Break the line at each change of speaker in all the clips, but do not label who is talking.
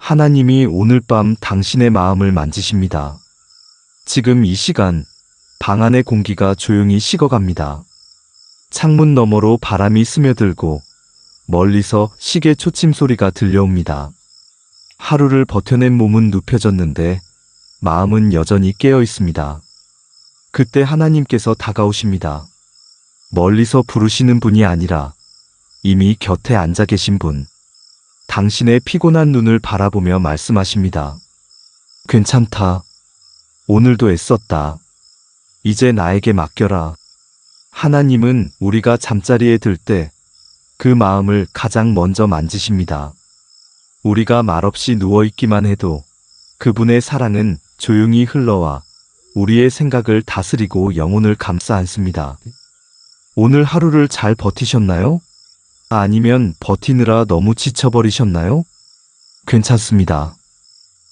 하나님이 오늘 밤 당신의 마음을 만지십니다. 지금 이 시간, 방 안의 공기가 조용히 식어갑니다. 창문 너머로 바람이 스며들고 멀리서 시계 초침 소리가 들려옵니다. 하루를 버텨낸 몸은 눕혀졌는데 마음은 여전히 깨어 있습니다. 그때 하나님께서 다가오십니다. 멀리서 부르시는 분이 아니라 이미 곁에 앉아 계신 분. 당신의 피곤한 눈을 바라보며 말씀하십니다. 괜찮다. 오늘도 애썼다. 이제 나에게 맡겨라. 하나님은 우리가 잠자리에 들 때 그 마음을 가장 먼저 만지십니다. 우리가 말없이 누워있기만 해도 그분의 사랑은 조용히 흘러와 우리의 생각을 다스리고 영혼을 감싸 안습니다. 오늘 하루를 잘 버티셨나요? 아니면 버티느라 너무 지쳐버리셨나요? 괜찮습니다.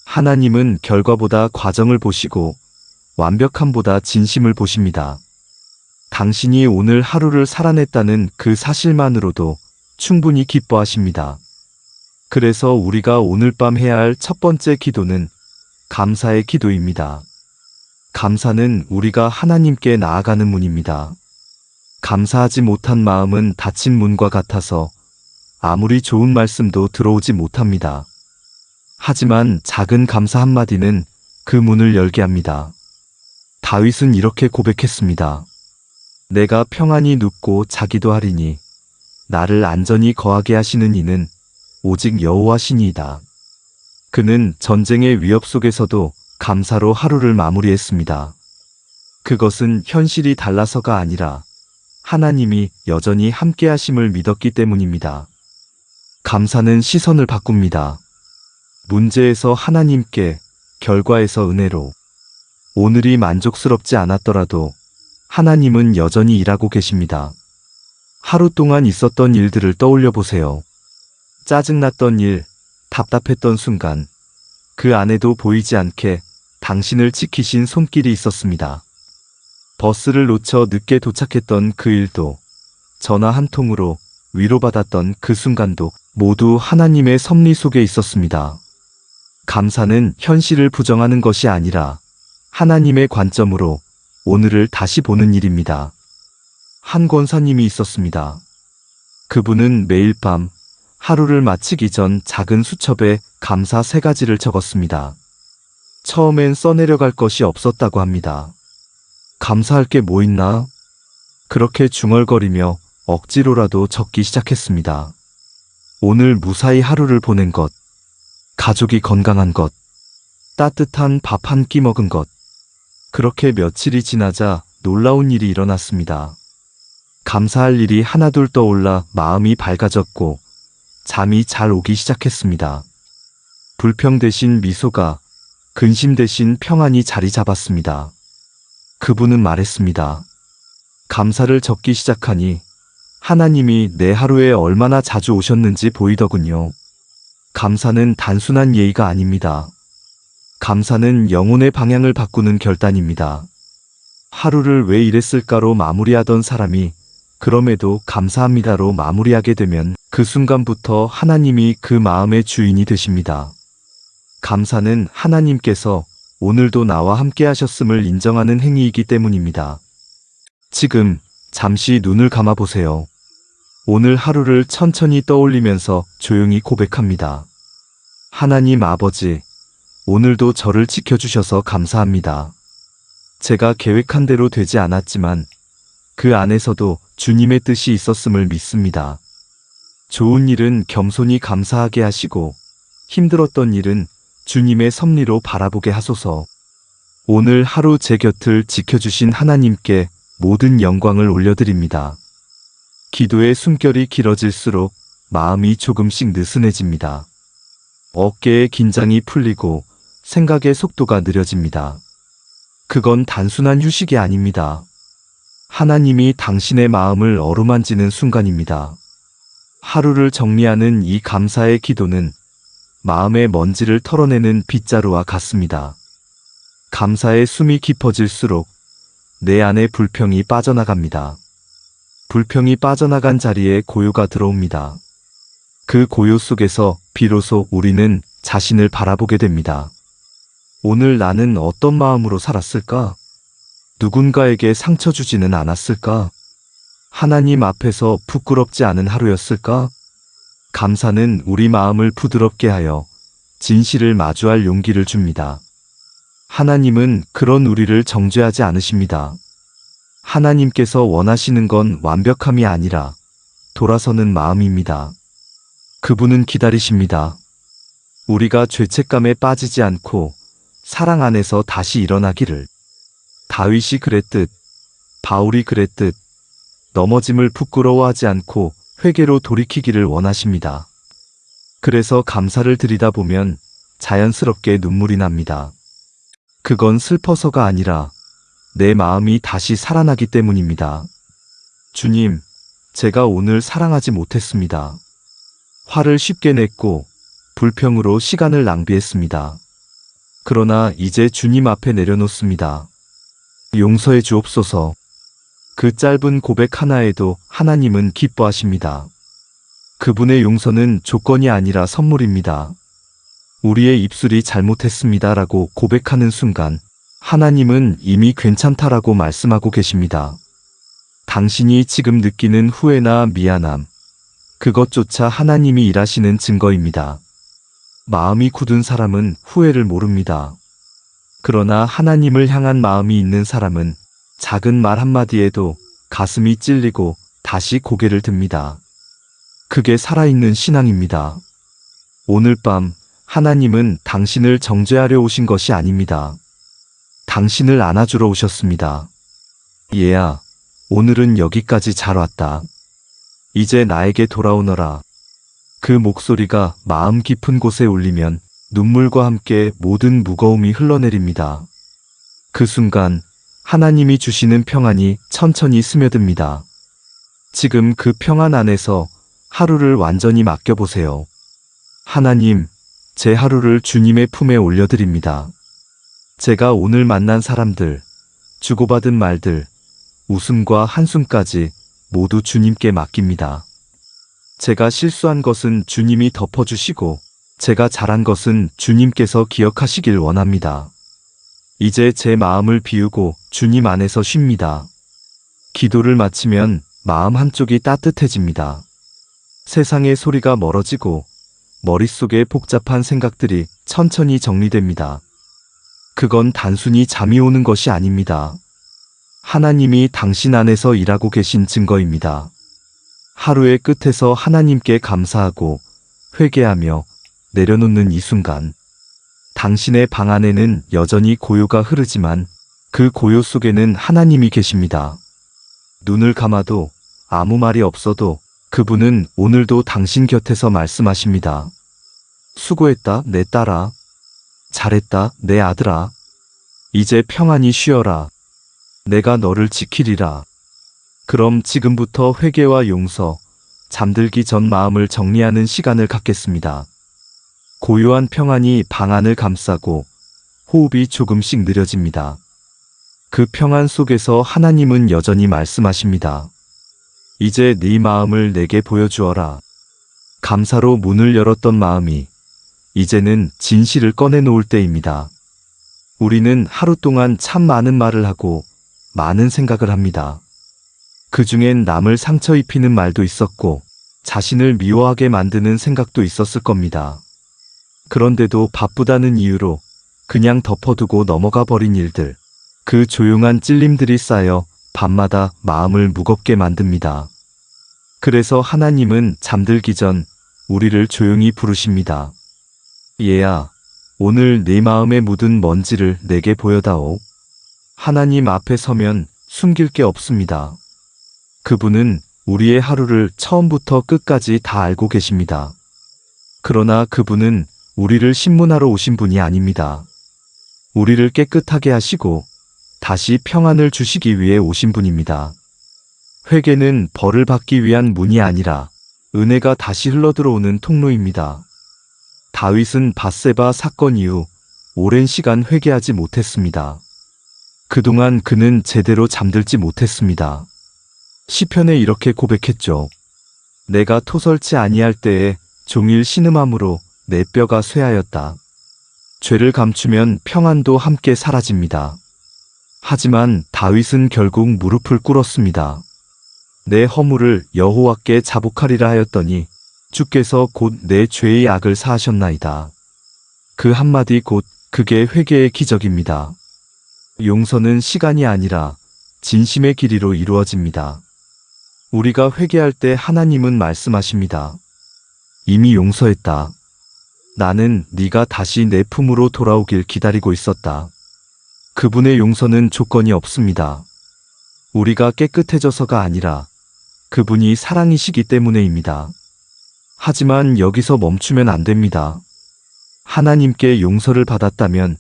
하나님은 결과보다 과정을 보시고 완벽함보다 진심을 보십니다. 당신이 오늘 하루를 살아냈다는 그 사실만으로도 충분히 기뻐하십니다. 그래서 우리가 오늘 밤 해야 할 첫 번째 기도는 감사의 기도입니다. 감사는 우리가 하나님께 나아가는 문입니다. 감사하지 못한 마음은 닫힌 문과 같아서 아무리 좋은 말씀도 들어오지 못합니다. 하지만 작은 감사 한마디는 그 문을 열게 합니다. 다윗은 이렇게 고백했습니다. 내가 평안히 눕고 자기도 하리니 나를 안전히 거하게 하시는 이는 오직 여호와시니이다. 그는 전쟁의 위협 속에서도 감사로 하루를 마무리했습니다. 그것은 현실이 달라서가 아니라 하나님이 여전히 함께 하심을 믿었기 때문입니다. 감사는 시선을 바꿉니다. 문제에서 하나님께, 결과에서 은혜로. 오늘이 만족스럽지 않았더라도 하나님은 여전히 일하고 계십니다. 하루 동안 있었던 일들을 떠올려 보세요. 짜증났던 일, 답답했던 순간, 그 안에도 보이지 않게 당신을 지키신 손길이 있었습니다. 버스를 놓쳐 늦게 도착했던 그 일도, 전화 한 통으로 위로받았던 그 순간도 모두 하나님의 섭리 속에 있었습니다. 감사는 현실을 부정하는 것이 아니라 하나님의 관점으로 오늘을 다시 보는 일입니다. 한 권사님이 있었습니다. 그분은 매일 밤 하루를 마치기 전 작은 수첩에 감사 3가지를 적었습니다. 처음엔 써내려갈 것이 없었다고 합니다. 감사할 게 뭐 있나? 그렇게 중얼거리며 억지로라도 적기 시작했습니다. 오늘 무사히 하루를 보낸 것, 가족이 건강한 것, 따뜻한 밥 한 끼 먹은 것. 그렇게 며칠이 지나자 놀라운 일이 일어났습니다. 감사할 일이 하나둘 떠올라 마음이 밝아졌고 잠이 잘 오기 시작했습니다. 불평 대신 미소가, 근심 대신 평안이 자리 잡았습니다. 그분은 말했습니다. 감사를 적기 시작하니 하나님이 내 하루에 얼마나 자주 오셨는지 보이더군요. 감사는 단순한 예의가 아닙니다. 감사는 영혼의 방향을 바꾸는 결단입니다. 하루를 왜 이랬을까로 마무리하던 사람이 그럼에도 감사합니다로 마무리하게 되면 그 순간부터 하나님이 그 마음의 주인이 되십니다. 감사는 하나님께서 오늘도 나와 함께 하셨음을 인정하는 행위이기 때문입니다. 지금 잠시 눈을 감아 보세요. 오늘 하루를 천천히 떠올리면서 조용히 고백합니다. 하나님 아버지, 오늘도 저를 지켜주셔서 감사합니다. 제가 계획한 대로 되지 않았지만 그 안에서도 주님의 뜻이 있었음을 믿습니다. 좋은 일은 겸손히 감사하게 하시고 힘들었던 일은 주님의 섭리로 바라보게 하소서. 오늘 하루 제 곁을 지켜주신 하나님께 모든 영광을 올려드립니다. 기도의 숨결이 길어질수록 마음이 조금씩 느슨해집니다. 어깨의 긴장이 풀리고 생각의 속도가 느려집니다. 그건 단순한 휴식이 아닙니다. 하나님이 당신의 마음을 어루만지는 순간입니다. 하루를 정리하는 이 감사의 기도는 마음의 먼지를 털어내는 빗자루와 같습니다. 감사의 숨이 깊어질수록 내 안에 불평이 빠져나갑니다. 불평이 빠져나간 자리에 고요가 들어옵니다. 그 고요 속에서 비로소 우리는 자신을 바라보게 됩니다. 오늘 나는 어떤 마음으로 살았을까? 누군가에게 상처 주지는 않았을까? 하나님 앞에서 부끄럽지 않은 하루였을까? 감사는 우리 마음을 부드럽게 하여 진실을 마주할 용기를 줍니다. 하나님은 그런 우리를 정죄하지 않으십니다. 하나님께서 원하시는 건 완벽함이 아니라 돌아서는 마음입니다. 그분은 기다리십니다. 우리가 죄책감에 빠지지 않고 사랑 안에서 다시 일어나기를. 다윗이 그랬듯, 바울이 그랬듯, 넘어짐을 부끄러워하지 않고 회개로 돌이키기를 원하십니다. 그래서 감사를 드리다 보면 자연스럽게 눈물이 납니다. 그건 슬퍼서가 아니라 내 마음이 다시 살아나기 때문입니다. 주님, 제가 오늘 사랑하지 못했습니다. 화를 쉽게 냈고 불평으로 시간을 낭비했습니다. 그러나 이제 주님 앞에 내려놓습니다. 용서해 주옵소서. 그 짧은 고백 하나에도 하나님은 기뻐하십니다. 그분의 용서는 조건이 아니라 선물입니다. 우리의 입술이 잘못했습니다라고 고백하는 순간 하나님은 이미 괜찮다라고 말씀하고 계십니다. 당신이 지금 느끼는 후회나 미안함, 그것조차 하나님이 일하시는 증거입니다. 마음이 굳은 사람은 후회를 모릅니다. 그러나 하나님을 향한 마음이 있는 사람은 작은 말 한마디에도 가슴이 찔리고 다시 고개를 듭니다. 그게 살아있는 신앙입니다. 오늘 밤 하나님은 당신을 정죄하려 오신 것이 아닙니다. 당신을 안아주러 오셨습니다. 얘야, 오늘은 여기까지 잘 왔다. 이제 나에게 돌아오너라. 그 목소리가 마음 깊은 곳에 울리면 눈물과 함께 모든 무거움이 흘러내립니다. 그 순간 하나님이 주시는 평안이 천천히 스며듭니다. 지금 그 평안 안에서 하루를 완전히 맡겨보세요. 하나님, 제 하루를 주님의 품에 올려드립니다. 제가 오늘 만난 사람들, 주고받은 말들, 웃음과 한숨까지 모두 주님께 맡깁니다. 제가 실수한 것은 주님이 덮어주시고 제가 잘한 것은 주님께서 기억하시길 원합니다. 이제 제 마음을 비우고 주님 안에서 쉽니다. 기도를 마치면 마음 한쪽이 따뜻해집니다. 세상의 소리가 멀어지고 머릿속에 복잡한 생각들이 천천히 정리됩니다. 그건 단순히 잠이 오는 것이 아닙니다. 하나님이 당신 안에서 일하고 계신 증거입니다. 하루의 끝에서 하나님께 감사하고 회개하며 내려놓는 이 순간, 당신의 방 안에는 여전히 고요가 흐르지만 그 고요 속에는 하나님이 계십니다. 눈을 감아도 아무 말이 없어도 그분은 오늘도 당신 곁에서 말씀하십니다. 수고했다, 내 딸아. 잘했다, 내 아들아. 이제 평안히 쉬어라. 내가 너를 지키리라. 그럼 지금부터 회개와 용서, 잠들기 전 마음을 정리하는 시간을 갖겠습니다. 고요한 평안이 방 안을 감싸고 호흡이 조금씩 느려집니다. 그 평안 속에서 하나님은 여전히 말씀하십니다. 이제 네 마음을 내게 보여주어라. 감사로 문을 열었던 마음이 이제는 진실을 꺼내놓을 때입니다. 우리는 하루 동안 참 많은 말을 하고 많은 생각을 합니다. 그 중엔 남을 상처 입히는 말도 있었고 자신을 미워하게 만드는 생각도 있었을 겁니다. 그런데도 바쁘다는 이유로 그냥 덮어두고 넘어가 버린 일들, 그 조용한 찔림들이 쌓여 밤마다 마음을 무겁게 만듭니다. 그래서 하나님은 잠들기 전 우리를 조용히 부르십니다. 얘야, 오늘 네 마음에 묻은 먼지를 내게 보여다오. 하나님 앞에 서면 숨길 게 없습니다. 그분은 우리의 하루를 처음부터 끝까지 다 알고 계십니다. 그러나 그분은 우리를 신문하러 오신 분이 아닙니다. 우리를 깨끗하게 하시고 다시 평안을 주시기 위해 오신 분입니다. 회개는 벌을 받기 위한 문이 아니라 은혜가 다시 흘러들어오는 통로입니다. 다윗은 밧세바 사건 이후 오랜 시간 회개하지 못했습니다. 그동안 그는 제대로 잠들지 못했습니다. 시편에 이렇게 고백했죠. 내가 토설치 아니할 때에 종일 신음함으로 내 뼈가 쇠하였다. 죄를 감추면 평안도 함께 사라집니다. 하지만 다윗은 결국 무릎을 꿇었습니다. 내 허물을 여호와께 자복하리라 하였더니 주께서 곧 내 죄의 악을 사하셨나이다. 그 한마디 곧 그게 회개의 기적입니다. 용서는 시간이 아니라 진심의 길이로 이루어집니다. 우리가 회개할 때 하나님은 말씀하십니다. 이미 용서했다. 나는 네가 다시 내 품으로 돌아오길 기다리고 있었다. 그분의 용서는 조건이 없습니다. 우리가 깨끗해져서가 아니라 그분이 사랑이시기 때문에입니다. 하지만 여기서 멈추면 안 됩니다. 하나님께 용서를 받았다면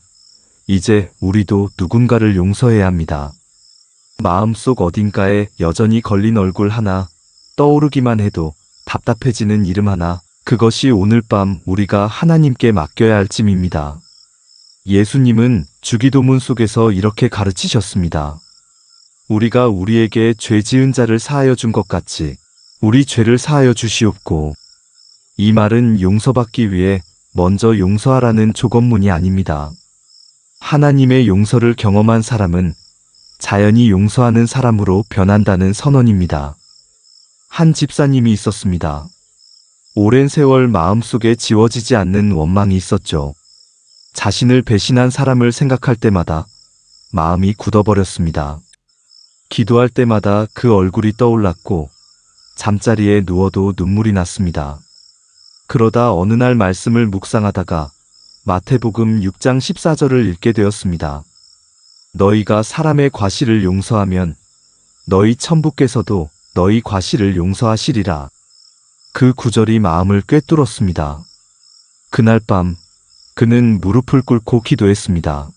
이제 우리도 누군가를 용서해야 합니다. 마음속 어딘가에 여전히 걸린 얼굴 하나, 떠오르기만 해도 답답해지는 이름 하나, 그것이 오늘 밤 우리가 하나님께 맡겨야 할 짐입니다. 예수님은 주기도문 속에서 이렇게 가르치셨습니다. 우리가 우리에게 죄 지은 자를 사하여 준 것 같이 우리 죄를 사하여 주시옵고. 이 말은 용서받기 위해 먼저 용서하라는 조건문이 아닙니다. 하나님의 용서를 경험한 사람은 자연히 용서하는 사람으로 변한다는 선언입니다. 한 집사님이 있었습니다. 오랜 세월 마음속에 지워지지 않는 원망이 있었죠. 자신을 배신한 사람을 생각할 때마다 마음이 굳어버렸습니다. 기도할 때마다 그 얼굴이 떠올랐고 잠자리에 누워도 눈물이 났습니다. 그러다 어느 날 말씀을 묵상하다가 마태복음 6장 14절을 읽게 되었습니다. 너희가 사람의 과실을 용서하면 너희 천부께서도 너희 과실을 용서하시리라. 그 구절이 마음을 꿰뚫었습니다. 그날 밤 그는 무릎을 꿇고 기도했습니다.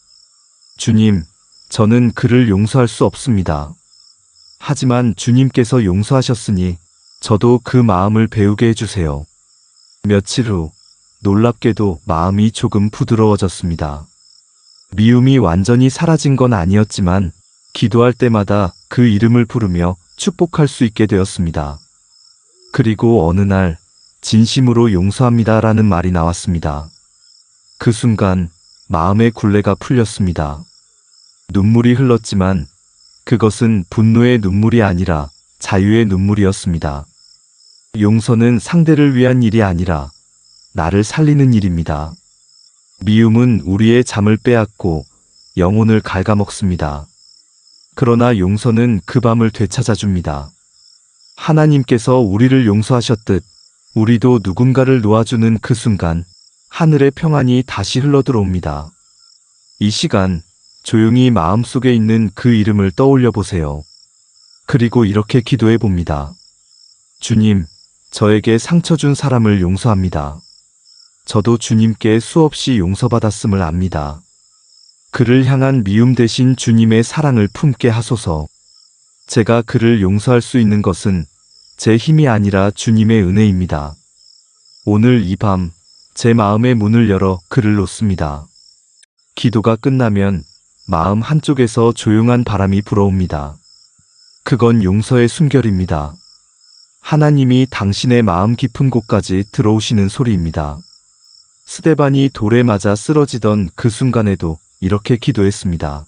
주님, 저는 그를 용서할 수 없습니다. 하지만 주님께서 용서하셨으니 저도 그 마음을 배우게 해주세요. 며칠 후 놀랍게도 마음이 조금 부드러워졌습니다. 미움이 완전히 사라진 건 아니었지만 기도할 때마다 그 이름을 부르며 축복할 수 있게 되었습니다. 그리고 어느 날 진심으로 용서합니다라는 말이 나왔습니다. 그 순간 마음의 굴레가 풀렸습니다. 눈물이 흘렀지만 그것은 분노의 눈물이 아니라 자유의 눈물이었습니다. 용서는 상대를 위한 일이 아니라 나를 살리는 일입니다. 미움은 우리의 잠을 빼앗고 영혼을 갉아먹습니다. 그러나 용서는 그 밤을 되찾아줍니다. 하나님께서 우리를 용서하셨듯 우리도 누군가를 놓아주는 그 순간 하늘의 평안이 다시 흘러들어옵니다. 이 시간 조용히 마음속에 있는 그 이름을 떠올려 보세요. 그리고 이렇게 기도해 봅니다. 주님, 저에게 상처 준 사람을 용서합니다. 저도 주님께 수없이 용서받았음을 압니다. 그를 향한 미움 대신 주님의 사랑을 품게 하소서. 제가 그를 용서할 수 있는 것은 제 힘이 아니라 주님의 은혜입니다. 오늘 이 밤 제 마음의 문을 열어 그를 놓습니다. 기도가 끝나면 마음 한쪽에서 조용한 바람이 불어옵니다. 그건 용서의 숨결입니다. 하나님이 당신의 마음 깊은 곳까지 들어오시는 소리입니다. 스데반이 돌에 맞아 쓰러지던 그 순간에도 이렇게 기도했습니다.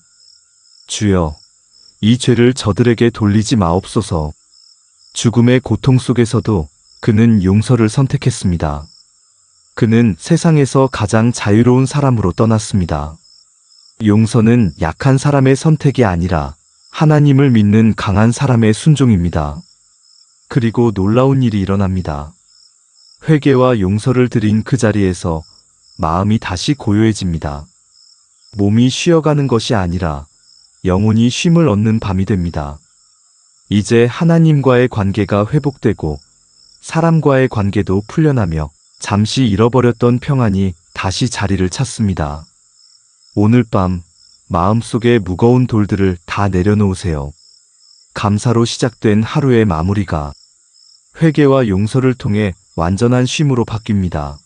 주여, 이 죄를 저들에게 돌리지 마옵소서. 죽음의 고통 속에서도 그는 용서를 선택했습니다. 그는 세상에서 가장 자유로운 사람으로 떠났습니다. 용서는 약한 사람의 선택이 아니라 하나님을 믿는 강한 사람의 순종입니다. 그리고 놀라운 일이 일어납니다. 회개와 용서를 드린 그 자리에서 마음이 다시 고요해집니다. 몸이 쉬어가는 것이 아니라 영혼이 쉼을 얻는 밤이 됩니다. 이제 하나님과의 관계가 회복되고 사람과의 관계도 풀려나며 잠시 잃어버렸던 평안이 다시 자리를 찾습니다. 오늘 밤 마음속에 무거운 돌들을 다 내려놓으세요. 감사로 시작된 하루의 마무리가 회개와 용서를 통해 완전한 쉼으로 바뀝니다.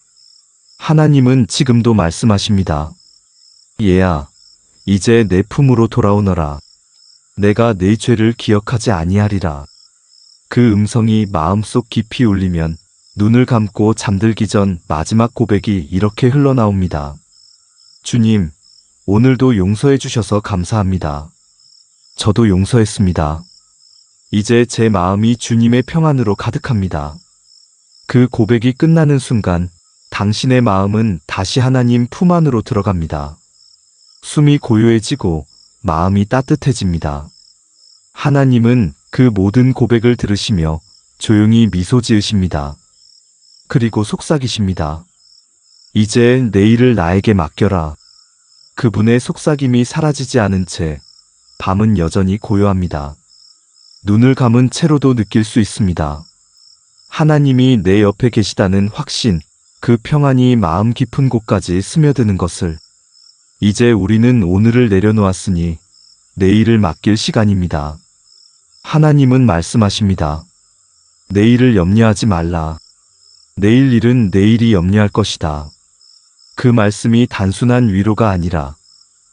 하나님은 지금도 말씀하십니다. 얘야, 이제 내 품으로 돌아오너라. 내가 네 죄를 기억하지 아니하리라. 그 음성이 마음속 깊이 울리면 눈을 감고 잠들기 전 마지막 고백이 이렇게 흘러나옵니다. 주님, 오늘도 용서해 주셔서 감사합니다. 저도 용서했습니다. 이제 제 마음이 주님의 평안으로 가득합니다. 그 고백이 끝나는 순간 당신의 마음은 다시 하나님 품 안으로 들어갑니다. 숨이 고요해지고 마음이 따뜻해집니다. 하나님은 그 모든 고백을 들으시며 조용히 미소 지으십니다. 그리고 속삭이십니다. 이제 내일을 나에게 맡겨라. 그분의 속삭임이 사라지지 않은 채 밤은 여전히 고요합니다. 눈을 감은 채로도 느낄 수 있습니다. 하나님이 내 옆에 계시다는 확신, 그 평안이 마음 깊은 곳까지 스며드는 것을. 이제 우리는 오늘을 내려놓았으니 내일을 맡길 시간입니다. 하나님은 말씀하십니다. 내일을 염려하지 말라. 내일 일은 내일이 염려할 것이다. 그 말씀이 단순한 위로가 아니라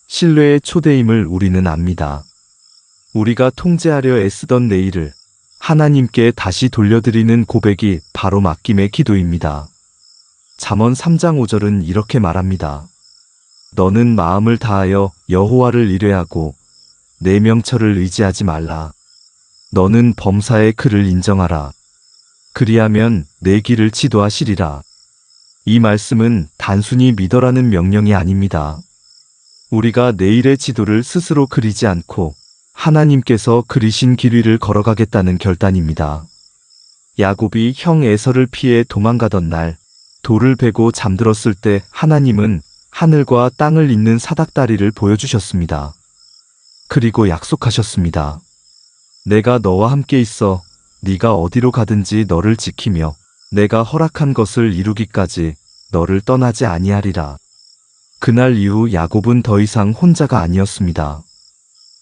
신뢰의 초대임을 우리는 압니다. 우리가 통제하려 애쓰던 내일을 하나님께 다시 돌려드리는 고백이 바로 맡김의 기도입니다. 잠언 3장 5절은 이렇게 말합니다. 너는 마음을 다하여 여호와를 의뢰하고 내 명철을 의지하지 말라. 너는 범사의 그를 인정하라. 그리하면 내 길을 지도하시리라. 이 말씀은 단순히 믿어라는 명령이 아닙니다. 우리가 내일의 지도를 스스로 그리지 않고 하나님께서 그리신 길 위를 걸어가겠다는 결단입니다. 야곱이 형 에서를 피해 도망가던 날, 돌을 베고 잠들었을 때 하나님은 하늘과 땅을 잇는 사닥다리를 보여주셨습니다. 그리고 약속하셨습니다. 내가 너와 함께 있어 네가 어디로 가든지 너를 지키며 내가 허락한 것을 이루기까지 너를 떠나지 아니하리라. 그날 이후 야곱은 더 이상 혼자가 아니었습니다.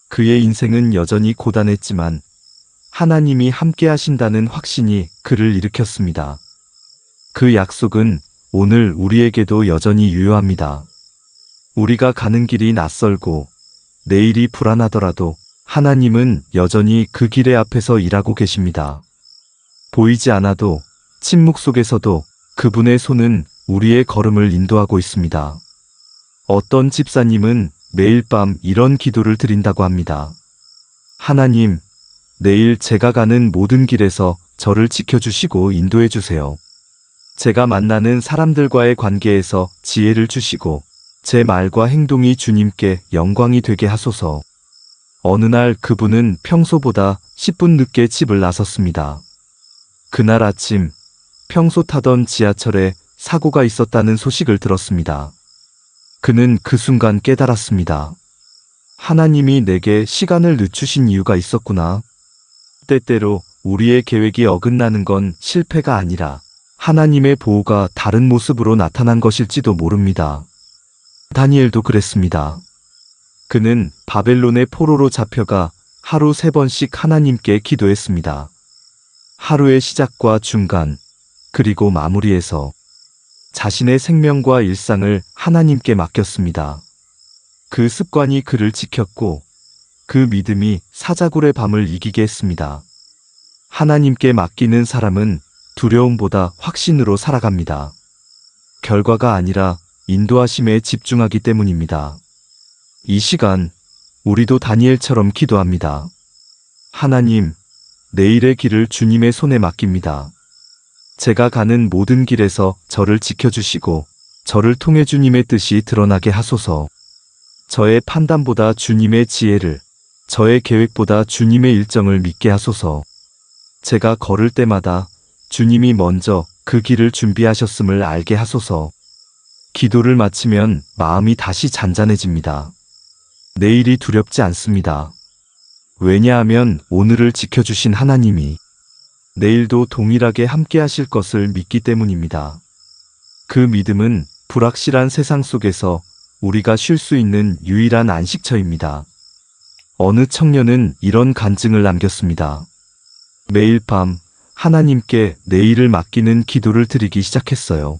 그의 인생은 여전히 고단했지만 하나님이 함께 하신다는 확신이 그를 일으켰습니다. 그 약속은 오늘 우리에게도 여전히 유효합니다. 우리가 가는 길이 낯설고 내일이 불안하더라도 하나님은 여전히 그 길의 앞에서 일하고 계십니다. 보이지 않아도 침묵 속에서도 그분의 손은 우리의 걸음을 인도하고 있습니다. 어떤 집사님은 매일 밤 이런 기도를 드린다고 합니다. 하나님, 내일 제가 가는 모든 길에서 저를 지켜주시고 인도해 주세요. 제가 만나는 사람들과의 관계에서 지혜를 주시고 제 말과 행동이 주님께 영광이 되게 하소서. 어느 날 그분은 평소보다 10분 늦게 집을 나섰습니다. 그날 아침 평소 타던 지하철에 사고가 있었다는 소식을 들었습니다. 그는 그 순간 깨달았습니다. 하나님이 내게 시간을 늦추신 이유가 있었구나. 때때로 우리의 계획이 어긋나는 건 실패가 아니라 하나님의 보호가 다른 모습으로 나타난 것일지도 모릅니다. 다니엘도 그랬습니다. 그는 바벨론의 포로로 잡혀가 하루 3번씩 하나님께 기도했습니다. 하루의 시작과 중간, 그리고 마무리에서 자신의 생명과 일상을 하나님께 맡겼습니다. 그 습관이 그를 지켰고 그 믿음이 사자굴의 밤을 이기게 했습니다. 하나님께 맡기는 사람은 두려움보다 확신으로 살아갑니다. 결과가 아니라 인도하심에 집중하기 때문입니다. 이 시간 우리도 다니엘처럼 기도합니다. 하나님, 내일의 길을 주님의 손에 맡깁니다. 제가 가는 모든 길에서 저를 지켜주시고 저를 통해 주님의 뜻이 드러나게 하소서. 저의 판단보다 주님의 지혜를, 저의 계획보다 주님의 일정을 믿게 하소서. 제가 걸을 때마다 주님이 먼저 그 길을 준비하셨음을 알게 하소서. 기도를 마치면 마음이 다시 잔잔해집니다. 내일이 두렵지 않습니다. 왜냐하면 오늘을 지켜주신 하나님이 내일도 동일하게 함께 하실 것을 믿기 때문입니다. 그 믿음은 불확실한 세상 속에서 우리가 쉴 수 있는 유일한 안식처입니다. 어느 청년은 이런 간증을 남겼습니다. 매일 밤 하나님께 내일을 맡기는 기도를 드리기 시작했어요.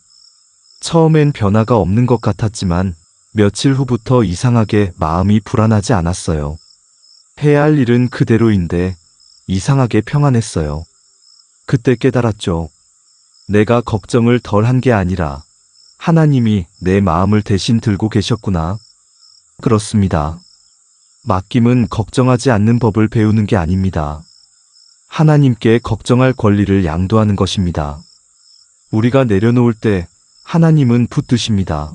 처음엔 변화가 없는 것 같았지만 며칠 후부터 이상하게 마음이 불안하지 않았어요. 해야 할 일은 그대로인데 이상하게 평안했어요. 그때 깨달았죠. 내가 걱정을 덜 한 게 아니라 하나님이 내 마음을 대신 들고 계셨구나. 그렇습니다. 맡김은 걱정하지 않는 법을 배우는 게 아닙니다. 하나님께 걱정할 권리를 양도하는 것입니다. 우리가 내려놓을 때 하나님은 붙드십니다.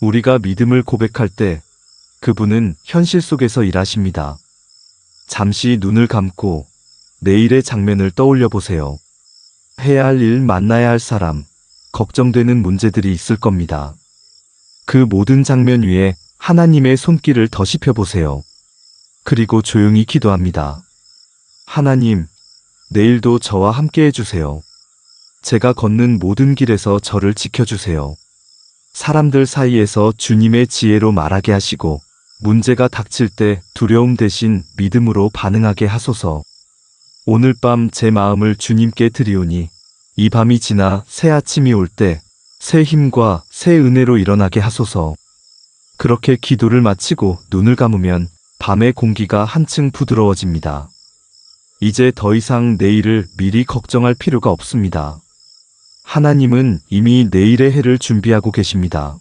우리가 믿음을 고백할 때 그분은 현실 속에서 일하십니다. 잠시 눈을 감고 내일의 장면을 떠올려 보세요. 해야 할 일, 만나야 할 사람, 걱정되는 문제들이 있을 겁니다. 그 모든 장면 위에 하나님의 손길을 더씹혀 보세요. 그리고 조용히 기도합니다. 하나님, 내일도 저와 함께 해주세요. 제가 걷는 모든 길에서 저를 지켜주세요. 사람들 사이에서 주님의 지혜로 말하게 하시고 문제가 닥칠 때 두려움 대신 믿음으로 반응하게 하소서. 오늘 밤 제 마음을 주님께 드리오니 이 밤이 지나 새 아침이 올 때 새 힘과 새 은혜로 일어나게 하소서. 그렇게 기도를 마치고 눈을 감으면 밤의 공기가 한층 부드러워집니다. 이제 더 이상 내일을 미리 걱정할 필요가 없습니다. 하나님은 이미 내일의 해를 준비하고 계십니다.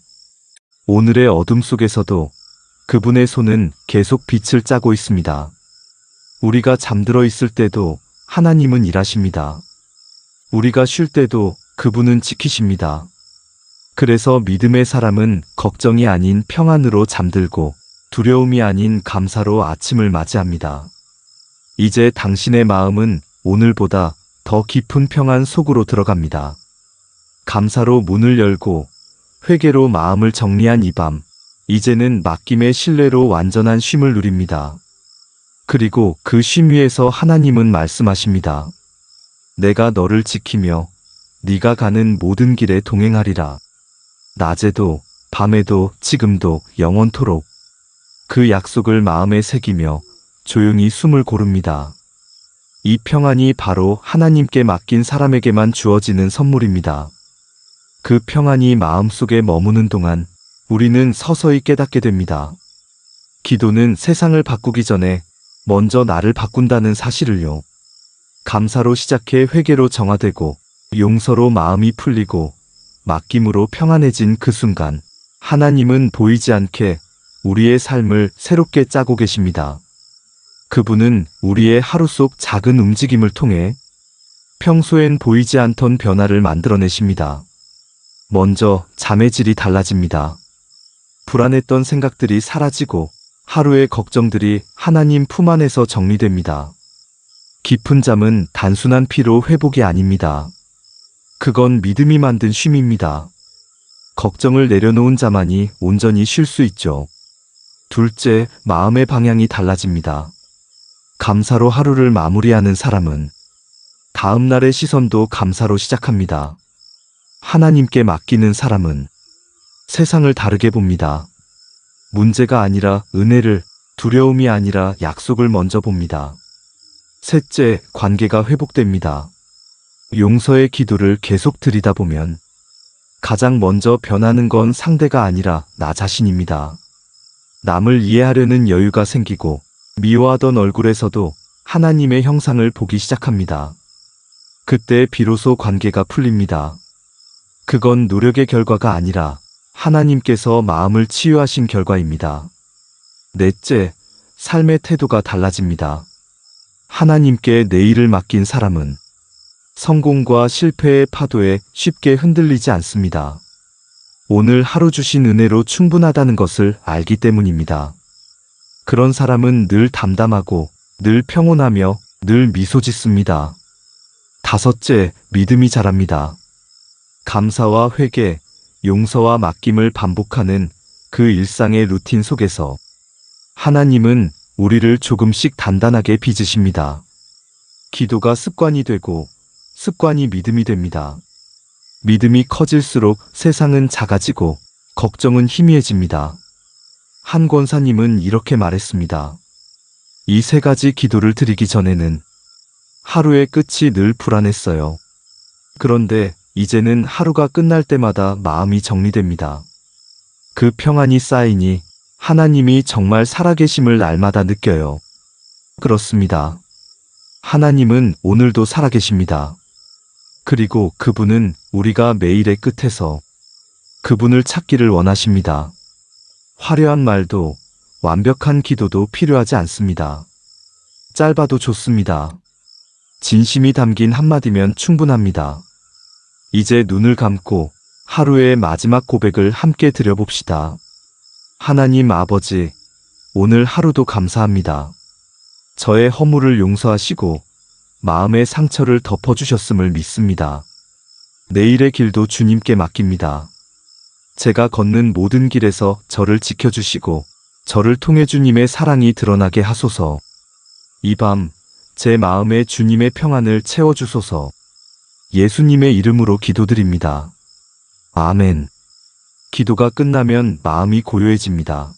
오늘의 어둠 속에서도 그분의 손은 계속 빛을 짜고 있습니다. 우리가 잠들어 있을 때도 하나님은 일하십니다. 우리가 쉴 때도 그분은 지키십니다. 그래서 믿음의 사람은 걱정이 아닌 평안으로 잠들고 두려움이 아닌 감사로 아침을 맞이합니다. 이제 당신의 마음은 오늘보다 더 깊은 평안 속으로 들어갑니다. 감사로 문을 열고 회개로 마음을 정리한 이 밤, 이제는 맡김의 신뢰로 완전한 쉼을 누립니다. 그리고 그 쉼 위에서 하나님은 말씀하십니다. 내가 너를 지키며 네가 가는 모든 길에 동행하리라. 낮에도 밤에도 지금도 영원토록. 그 약속을 마음에 새기며 조용히 숨을 고릅니다. 이 평안이 바로 하나님께 맡긴 사람에게만 주어지는 선물입니다. 그 평안이 마음속에 머무는 동안 우리는 서서히 깨닫게 됩니다. 기도는 세상을 바꾸기 전에 먼저 나를 바꾼다는 사실을요. 감사로 시작해 회개로 정화되고 용서로 마음이 풀리고 맡김으로 평안해진 그 순간 하나님은 보이지 않게 우리의 삶을 새롭게 짜고 계십니다. 그분은 우리의 하루 속 작은 움직임을 통해 평소엔 보이지 않던 변화를 만들어내십니다. 먼저 잠의 질이 달라집니다. 불안했던 생각들이 사라지고 하루의 걱정들이 하나님 품 안에서 정리됩니다. 깊은 잠은 단순한 피로 회복이 아닙니다. 그건 믿음이 만든 쉼입니다. 걱정을 내려놓은 자만이 온전히 쉴 수 있죠. 둘째, 마음의 방향이 달라집니다. 감사로 하루를 마무리하는 사람은 다음 날의 시선도 감사로 시작합니다. 하나님께 맡기는 사람은 세상을 다르게 봅니다. 문제가 아니라 은혜를, 두려움이 아니라 약속을 먼저 봅니다. 셋째, 관계가 회복됩니다. 용서의 기도를 계속 드리다 보면 가장 먼저 변하는 건 상대가 아니라 나 자신입니다. 남을 이해하려는 여유가 생기고 미워하던 얼굴에서도 하나님의 형상을 보기 시작합니다. 그때 비로소 관계가 풀립니다. 그건 노력의 결과가 아니라 하나님께서 마음을 치유하신 결과입니다. 넷째, 삶의 태도가 달라집니다. 하나님께 내일을 맡긴 사람은 성공과 실패의 파도에 쉽게 흔들리지 않습니다. 오늘 하루 주신 은혜로 충분하다는 것을 알기 때문입니다. 그런 사람은 늘 담담하고 늘 평온하며 늘 미소 짓습니다. 다섯째, 믿음이 자랍니다. 감사와 회개, 용서와 맡김을 반복하는 그 일상의 루틴 속에서 하나님은 우리를 조금씩 단단하게 빚으십니다. 기도가 습관이 되고 습관이 믿음이 됩니다. 믿음이 커질수록 세상은 작아지고 걱정은 희미해집니다. 한 권사님은 이렇게 말했습니다. 이 세 가지 기도를 드리기 전에는 하루의 끝이 늘 불안했어요. 그런데 이제는 하루가 끝날 때마다 마음이 정리됩니다. 그 평안이 쌓이니 하나님이 정말 살아계심을 날마다 느껴요. 그렇습니다. 하나님은 오늘도 살아계십니다. 그리고 그분은 우리가 매일의 끝에서 그분을 찾기를 원하십니다. 화려한 말도 완벽한 기도도 필요하지 않습니다. 짧아도 좋습니다. 진심이 담긴 한마디면 충분합니다. 이제 눈을 감고 하루의 마지막 고백을 함께 드려봅시다. 하나님 아버지, 오늘 하루도 감사합니다. 저의 허물을 용서하시고 마음의 상처를 덮어주셨음을 믿습니다. 내일의 길도 주님께 맡깁니다. 제가 걷는 모든 길에서 저를 지켜주시고 저를 통해 주님의 사랑이 드러나게 하소서. 이 밤 제 마음에 주님의 평안을 채워주소서. 예수님의 이름으로 기도드립니다. 아멘. 기도가 끝나면 마음이 고요해집니다.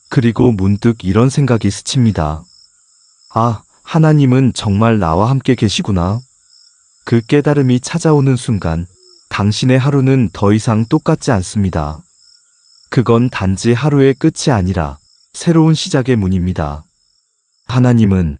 그리고 문득 이런 생각이 스칩니다. 아, 하나님은 정말 나와 함께 계시구나. 그 깨달음이 찾아오는 순간 당신의 하루는 더 이상 똑같지 않습니다. 그건 단지 하루의 끝이 아니라 새로운 시작의 문입니다. 하나님은